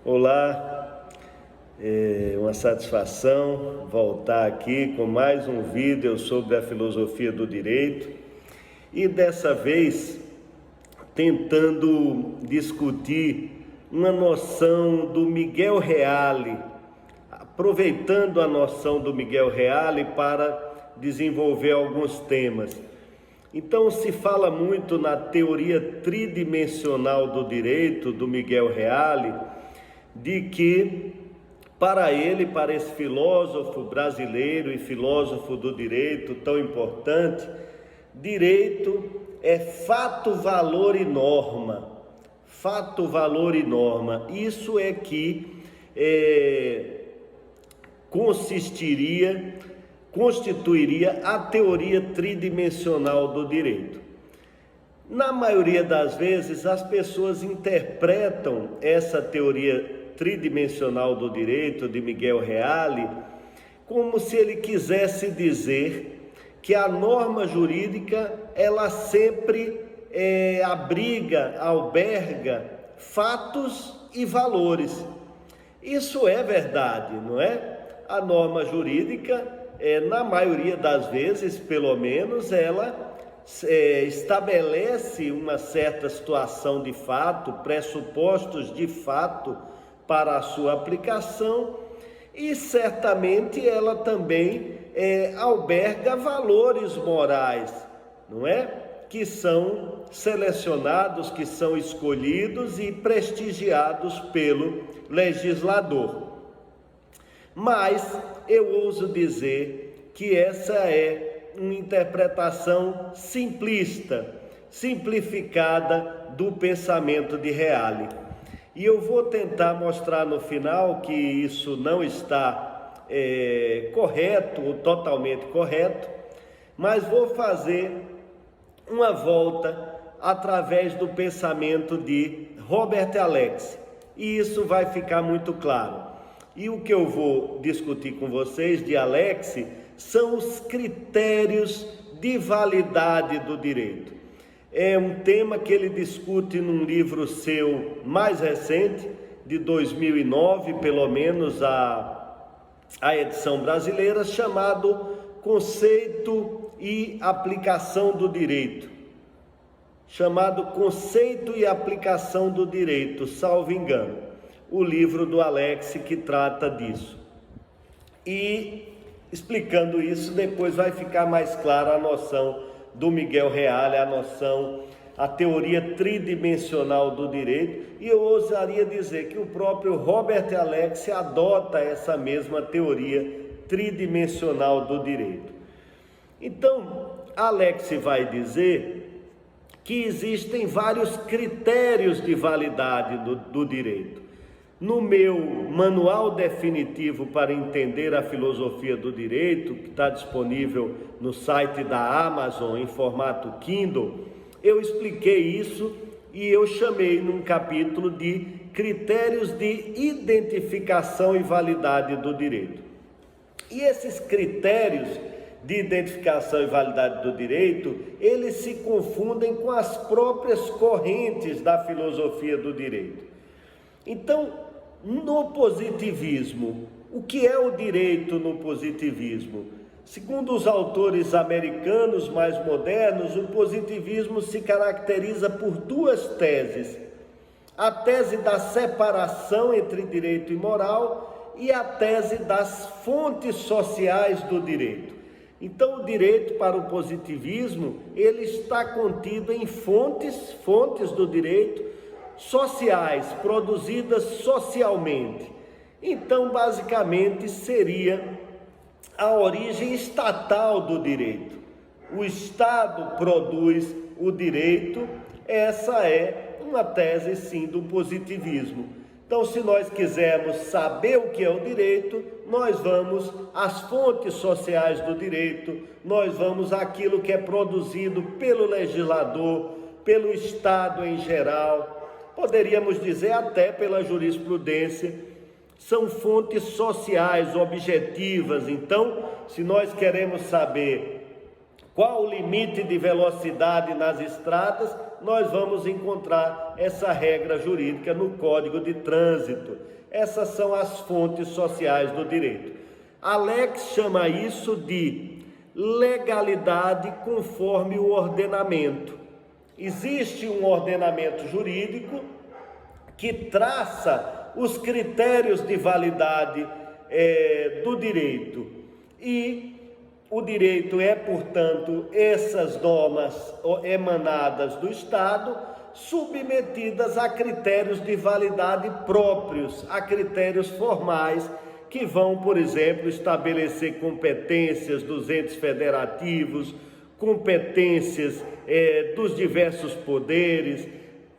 Olá, é uma satisfação voltar aqui com mais um vídeo sobre a filosofia do direito e dessa vez tentando discutir uma noção do Miguel Reale, aproveitando a noção do Miguel Reale para desenvolver alguns temas. Então se fala muito na teoria tridimensional do direito do Miguel Reale, de que para esse filósofo brasileiro e filósofo do direito tão importante, direito é fato, valor e norma. Fato, valor e norma. Isso é que constituiria a teoria tridimensional do direito. Na maioria das vezes, as pessoas interpretam essa teoria tridimensional do direito de Miguel Reale como se ele quisesse dizer que a norma jurídica ela sempre alberga fatos e valores. Isso é verdade, não é? A norma jurídica, na maioria das vezes, pelo menos, ela estabelece uma certa situação de fato, pressupostos de fato para a sua aplicação, e certamente ela também alberga valores morais, não é? Que são selecionados, que são escolhidos e prestigiados pelo legislador. Mas eu ouso dizer que essa é uma interpretação simplificada do pensamento de Reale. E eu vou tentar mostrar no final que isso não está correto ou totalmente correto, mas vou fazer uma volta através do pensamento de Robert Alex, e isso vai ficar muito claro. E o que eu vou discutir com vocês de Alex são os critérios de validade do direito. É um tema que ele discute num livro seu mais recente, de 2009, pelo menos a edição brasileira, chamado Conceito e Aplicação do Direito. Salvo engano, o livro do Alex que trata disso. E explicando isso, depois vai ficar mais clara a noção do Miguel Reale, a teoria tridimensional do direito, e eu ousaria dizer que o próprio Robert Alex adota essa mesma teoria tridimensional do direito. Então, Alex vai dizer que existem vários critérios de validade do direito. No meu manual definitivo para entender a filosofia do direito, que está disponível no site da Amazon em formato Kindle, eu expliquei isso e eu chamei num capítulo de critérios de identificação e validade do direito. E esses critérios de identificação e validade do direito, eles se confundem com as próprias correntes da filosofia do direito. Então, no positivismo, o que é o direito no positivismo? Segundo os autores americanos mais modernos, o positivismo se caracteriza por duas teses: a tese da separação entre direito e moral e a tese das fontes sociais do direito. Então, o direito para o positivismo, ele está contido em fontes do direito sociais, produzidas socialmente. Então, basicamente, seria a origem estatal do direito. O Estado produz o direito, essa é uma tese, sim, do positivismo. Então, se nós quisermos saber o que é o direito, nós vamos às fontes sociais do direito, nós vamos àquilo que é produzido pelo legislador, pelo Estado em geral, poderíamos dizer até pela jurisprudência. São fontes sociais, objetivas. Então, se nós queremos saber qual o limite de velocidade nas estradas, nós vamos encontrar essa regra jurídica no Código de Trânsito. Essas são as fontes sociais do direito. Alex chama isso de legalidade conforme o ordenamento. Existe um ordenamento jurídico que traça os critérios de validade do direito, e o direito é, portanto, essas normas emanadas do Estado, submetidas a critérios de validade próprios, a critérios formais, que vão, por exemplo, estabelecer competências dos entes federativos, competências dos diversos poderes.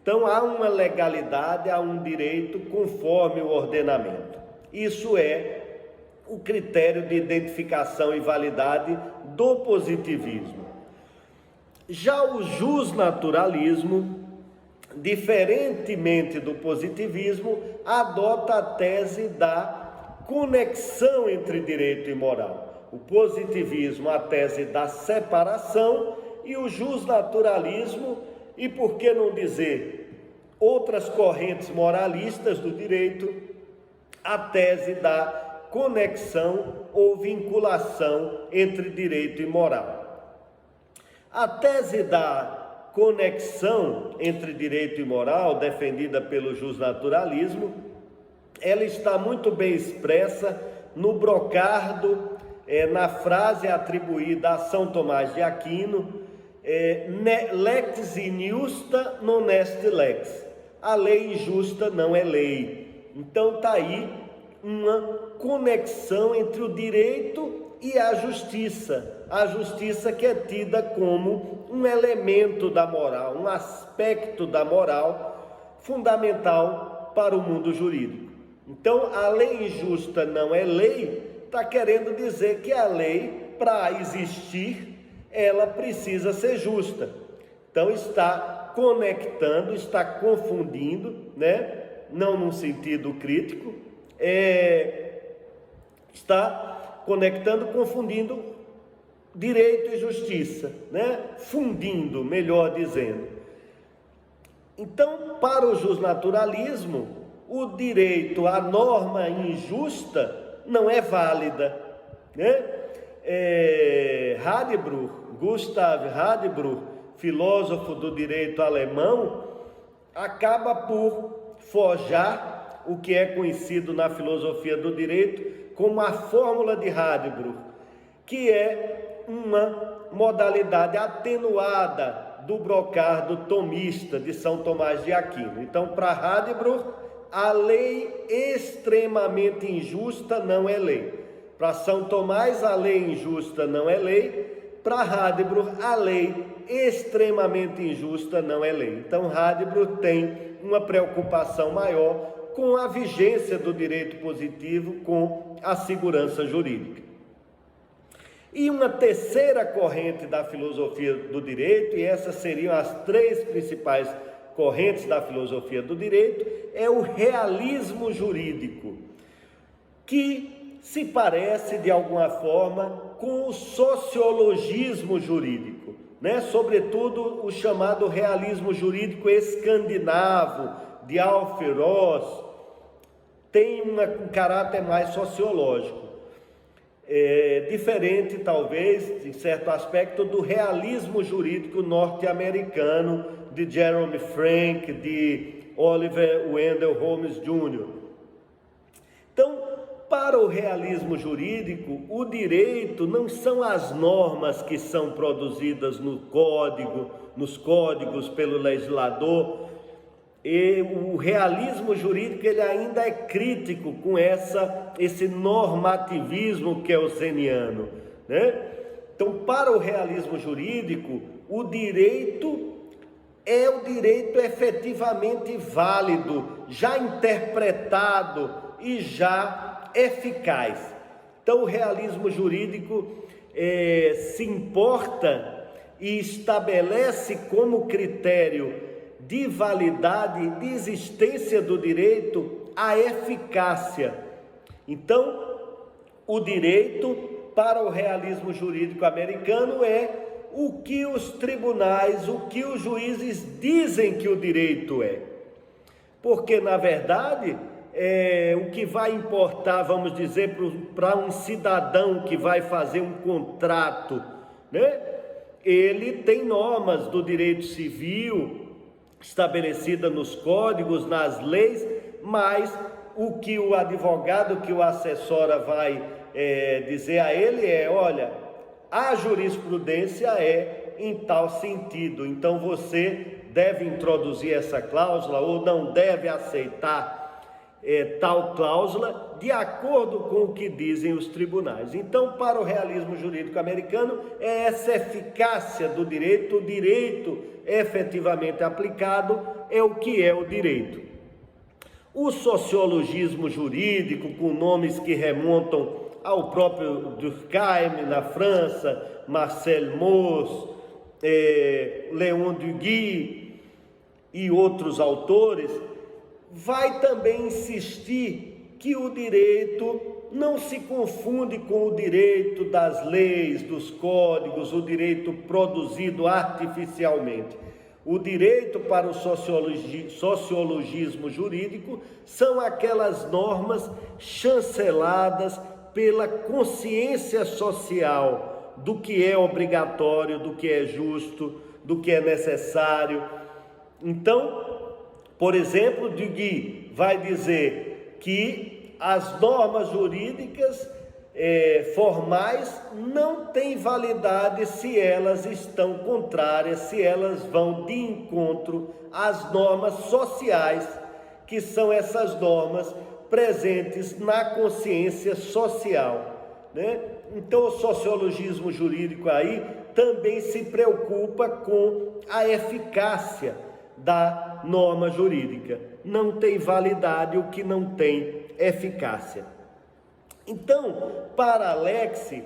Então, há uma legalidade, há um direito conforme o ordenamento. Isso é o critério de identificação e validade do positivismo. Já o justnaturalismo, diferentemente do positivismo, adota a tese da conexão entre direito e moral. O positivismo, a tese da separação, e o justnaturalismo, e por que não dizer outras correntes moralistas do direito, a tese da conexão ou vinculação entre direito e moral. A tese da conexão entre direito e moral, defendida pelo justnaturalismo, ela está muito bem expressa no brocardo, na frase atribuída a São Tomás de Aquino, lex injusta non est lex. A lei injusta não é lei. Então está aí uma conexão entre o direito e a justiça que é tida como um elemento da moral, um aspecto da moral fundamental para o mundo jurídico. Então, a lei injusta não é lei, está querendo dizer que a lei, para existir, ela precisa ser justa. Então, está conectando, está confundindo, não num sentido crítico, está conectando, confundindo direito e justiça, fundindo, melhor dizendo. Então, para o justnaturalismo, o direito, a norma injusta não é válida, Gustav Radbruch, filósofo do direito alemão, acaba por forjar o que é conhecido na filosofia do direito como a fórmula de Radbruch, que é uma modalidade atenuada do brocardo tomista de São Tomás de Aquino. Então, para Radbruch, a lei extremamente injusta não é lei. Para São Tomás, a lei injusta não é lei. Para Radbruch, a lei extremamente injusta não é lei. Então, Radbruch tem uma preocupação maior com a vigência do direito positivo, com a segurança jurídica. E uma terceira corrente da filosofia do direito, e essas seriam as três principais correntes da filosofia do direito, é o realismo jurídico, que se parece de alguma forma com o sociologismo jurídico, sobretudo o chamado realismo jurídico escandinavo, de Alfred Ross, tem um caráter mais sociológico, diferente talvez, em certo aspecto, do realismo jurídico norte-americano de Jeremy Frank, de Oliver Wendell Holmes Jr. Então, para o realismo jurídico, o direito não são as normas que são produzidas no código, nos códigos pelo legislador. E o realismo jurídico ele ainda é crítico com esse normativismo kelseniano, Então, para o realismo jurídico, o direito é o direito efetivamente válido, já interpretado e já eficaz. Então, o realismo jurídico se importa e estabelece como critério de validade, de existência do direito, a eficácia. Então, o direito para o realismo jurídico americano é o que os tribunais, o que os juízes dizem que o direito é. Porque, na verdade, o que vai importar, vamos dizer, para um cidadão que vai fazer um contrato, né? Ele tem normas do direito civil estabelecida nos códigos, nas leis, mas o que o advogado que o assessora vai dizer a ele olha, a jurisprudência é em tal sentido, então você deve introduzir essa cláusula ou não deve aceitar tal cláusula de acordo com o que dizem os tribunais. Então, para o realismo jurídico americano, é essa eficácia do direito, o direito efetivamente aplicado é o que é o direito. O sociologismo jurídico, com nomes que remontam ao próprio Durkheim na França, Marcel Mauss, Léon Duguay e outros autores, vai também insistir que o direito não se confunde com o direito das leis, dos códigos, o direito produzido artificialmente. O direito para o sociologismo jurídico são aquelas normas chanceladas pela consciência social do que é obrigatório, do que é justo, do que é necessário. Então, por exemplo, Duguay vai dizer que as normas jurídicas formais não têm validade se elas estão contrárias, se elas vão de encontro às normas sociais, que são essas normas presentes na consciência social, né? Então o sociologismo jurídico aí também se preocupa com a eficácia da norma jurídica. Não tem validade o que não tem eficácia. Então, para Alexis,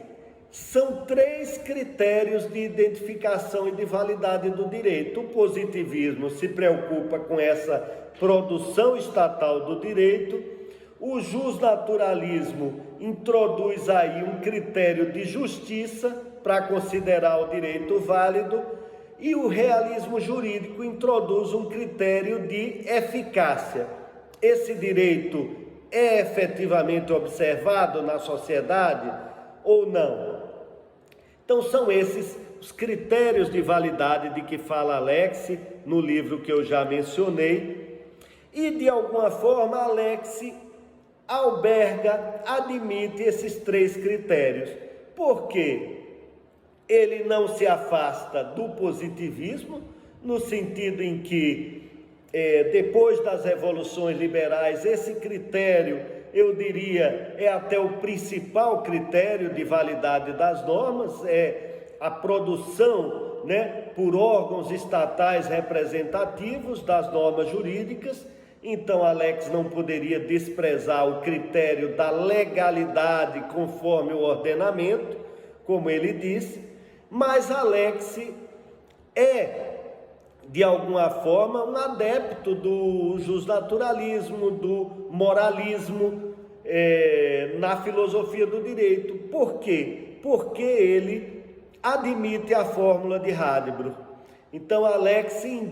são 3 critérios de identificação e de validade do direito. O positivismo se preocupa com essa produção estatal do direito. O justnaturalismo introduz aí um critério de justiça para considerar o direito válido. E o realismo jurídico introduz um critério de eficácia. Esse direito é efetivamente observado na sociedade ou não? Então são esses os critérios de validade de que fala Alexis no livro que eu já mencionei. E de alguma forma Alexis admite esses 3 critérios. Por quê? Ele não se afasta do positivismo, no sentido em que, depois das revoluções liberais, esse critério, eu diria, é até o principal critério de validade das normas, é a produção, né, por órgãos estatais representativos das normas jurídicas. Então, Alexis não poderia desprezar o critério da legalidade conforme o ordenamento, como ele disse, mas Alexis de alguma forma, um adepto do justnaturalismo, do moralismo na filosofia do direito. Por quê? Porque ele admite a fórmula de Hadbro. Então, Alexis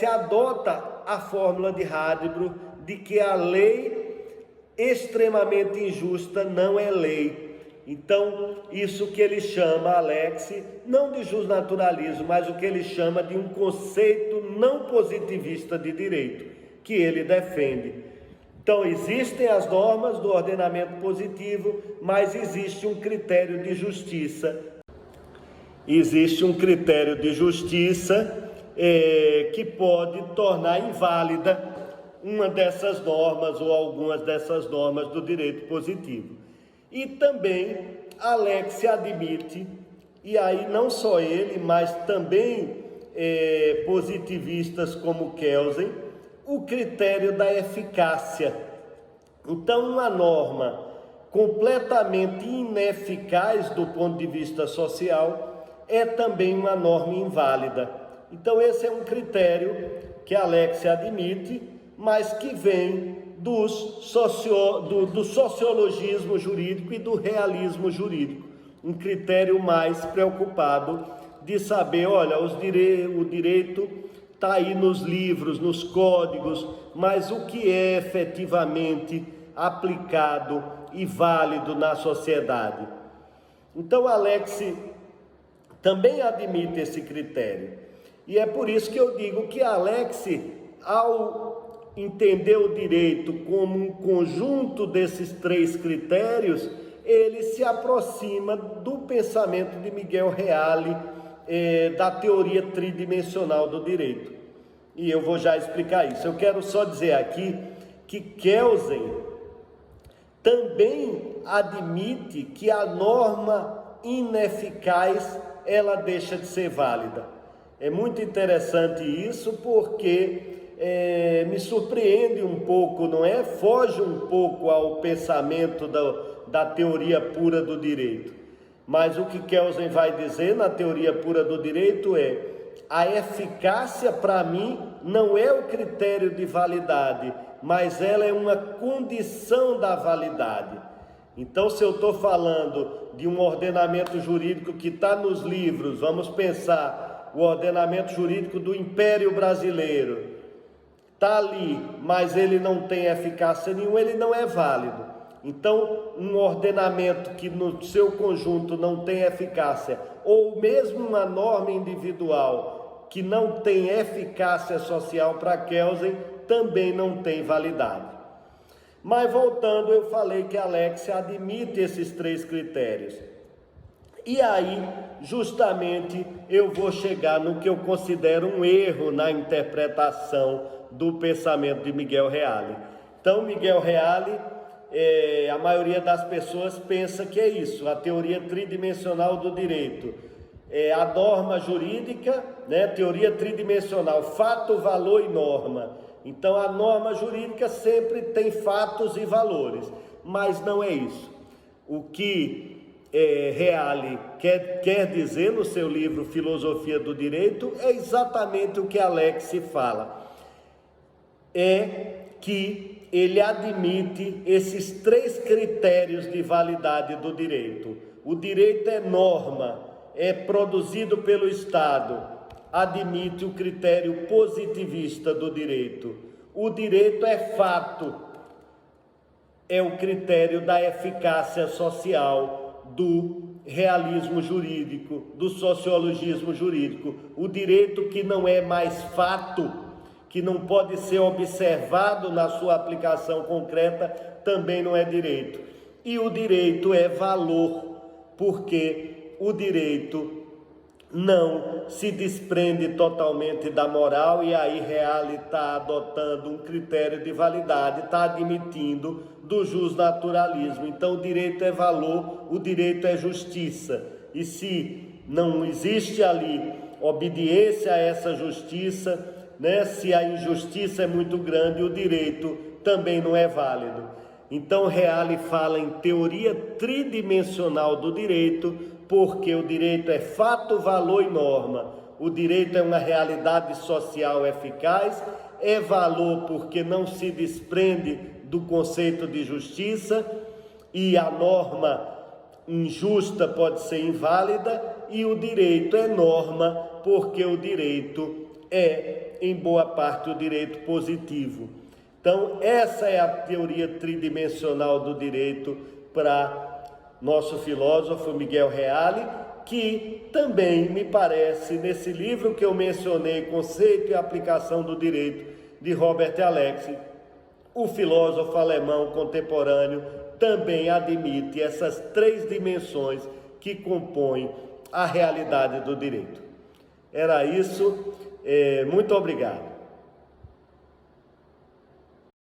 adota a fórmula de Hadbro de que a lei extremamente injusta não é lei. Então, isso que ele chama, Alexis, não de justnaturalismo, mas o que ele chama de um conceito não positivista de direito, que ele defende. Então, existem as normas do ordenamento positivo, mas existe um critério de justiça. Existe um critério de justiça que pode tornar inválida uma dessas normas ou algumas dessas normas do direito positivo. E também Alexis admite, e aí não só ele, mas também positivistas como Kelsen, o critério da eficácia. Então, uma norma completamente ineficaz do ponto de vista social é também uma norma inválida. Então, esse é um critério que Alexis admite, mas que vem do sociologismo jurídico e do realismo jurídico. um critério mais preocupado de saber, olha, o direito está aí nos livros, nos códigos, mas o que é efetivamente aplicado e válido na sociedade? Então, Alex também admite esse critério. E é por isso que eu digo que Alex, ao entender o direito como um conjunto desses três critérios, ele se aproxima do pensamento de Miguel Reale, da teoria tridimensional do direito. E eu vou já explicar isso. Eu quero só dizer aqui que Kelsen também admite que a norma ineficaz, ela deixa de ser válida. É muito interessante isso, porque me surpreende um pouco, não é? Foge um pouco ao pensamento da teoria pura do direito. Mas o que Kelsen vai dizer na teoria pura do direito é: a eficácia, para mim, não é o critério de validade, mas ela é uma condição da validade. Então, se eu estou falando de um ordenamento jurídico que está nos livros, vamos pensar o ordenamento jurídico do Império Brasileiro, está ali, mas ele não tem eficácia nenhuma, ele não é válido. Então, um ordenamento que no seu conjunto não tem eficácia, ou mesmo uma norma individual que não tem eficácia social para Kelsen, também não tem validade. Mas voltando, eu falei que Alex admite esses três critérios. E aí, justamente, eu vou chegar no que eu considero um erro na interpretação do pensamento de Miguel Reale. Então, Miguel Reale, a maioria das pessoas pensa que é isso, a teoria tridimensional do direito. A norma jurídica, né, teoria tridimensional, fato, valor e norma. Então, a norma jurídica sempre tem fatos e valores, mas não é isso. O que Reale quer dizer no seu livro Filosofia do Direito é exatamente o que Alex fala. É que ele admite esses três critérios de validade do direito. O direito é norma, é produzido pelo Estado, admite o critério positivista do direito. O direito é fato, é o critério da eficácia social, do realismo jurídico, do sociologismo jurídico. O direito que não é mais fato, que não pode ser observado na sua aplicação concreta, também não é direito. E o direito é valor, porque o direito não se desprende totalmente da moral, e aí Reale está adotando um critério de validade, está admitindo do justnaturalismo. Então o direito é valor, o direito é justiça, e se não existe ali obediência a essa justiça, né, se a injustiça é muito grande, o direito também não é válido. Então Reale fala em teoria tridimensional do direito, porque o direito é fato, valor e norma. O direito é uma realidade social eficaz, é valor porque não se desprende do conceito de justiça, e a norma injusta pode ser inválida, e o direito é norma porque o direito é, em boa parte, o direito positivo. Então, essa é a teoria tridimensional do direito para nosso filósofo Miguel Reale, que também me parece, nesse livro que eu mencionei, Conceito e Aplicação do Direito, de Robert Alex, o filósofo alemão contemporâneo também admite essas três dimensões que compõem a realidade do direito. Era isso, muito obrigado.